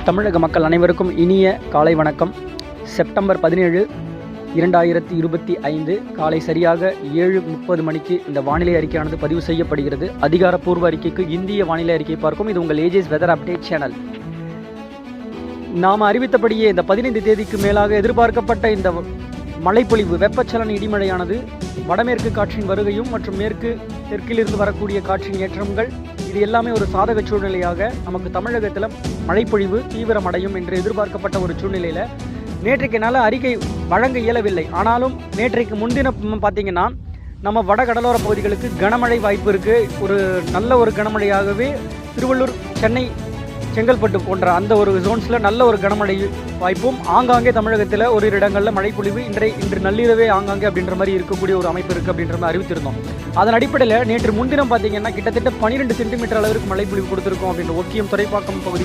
தமிழக மக்கள் அனைவருக்கும் இனிய காலை வணக்கம். செப்டம்பர் 17, 2025 காலை சரியாக 7:30 மணிக்கு இந்த வானிலை அறிக்கையானது பதிவு செய்யப்படுகிறது. அதிகாரப்பூர்வ அறிக்கைக்கு இந்திய வானிலை அறிக்கை பார்க்கும். இது உங்கள் ஏஜேஸ் வெதர் அப்டேட் சேனல். நாம் அறிவித்தபடியே இந்த 15 தேதிக்கு மேலாக எதிர்பார்க்கப்பட்ட இந்த மழைப்பொழிவு வெப்பச்சலன இடிமழையானது வடமேற்கு காற்றின் வருகையும் மற்றும் தெற்கிலிருந்து வரக்கூடிய காற்றின் ஏற்றங்கள் இது எல்லாமே ஒரு சாதக சூழ்நிலையாக நமக்கு தமிழகத்தில் மழைப்பொழிவு தீவிரமடையும் என்று எதிர்பார்க்கப்பட்ட ஒரு சூழ்நிலையில் நேற்றைக்கு என்னால் அறிக்கை வழங்க இயலவில்லை. ஆனாலும் நேற்றைக்கு முன்தினம் பார்த்திங்கன்னா நம்ம வட கடலோர பகுதிகளுக்கு கனமழை வாய்ப்பு இருக்குது. ஒரு நல்ல ஒரு கனமழையாகவே திருவள்ளூர், சென்னை, செங்கல்பட்டு போன்ற அந்த ஒரு ஜோன்ஸில் நல்ல ஒரு கனமழை வாய்ப்பும் ஆங்காங்கே தமிழகத்தில் ஒரு இடங்களில் மழைப்பொழிவு இன்று நள்ளிரவே ஆங்காங்கே அப்படின்ற மாதிரி இருக்கக்கூடிய ஒரு அமைப்பு இருக்குது அப்படின்ற மாதிரி அறிவித்திருந்தோம். அதன் அடிப்படையில் நேற்று முன்தினம் பார்த்தீங்கன்னா கிட்டத்தட்ட 12 சென்டிமீட்டர் அளவிற்கு மழைப்பொழிவு கொடுத்துருக்கோம் அப்படின்ற ஒக்கியம், துறைப்பாக்கம் பகுதிகள்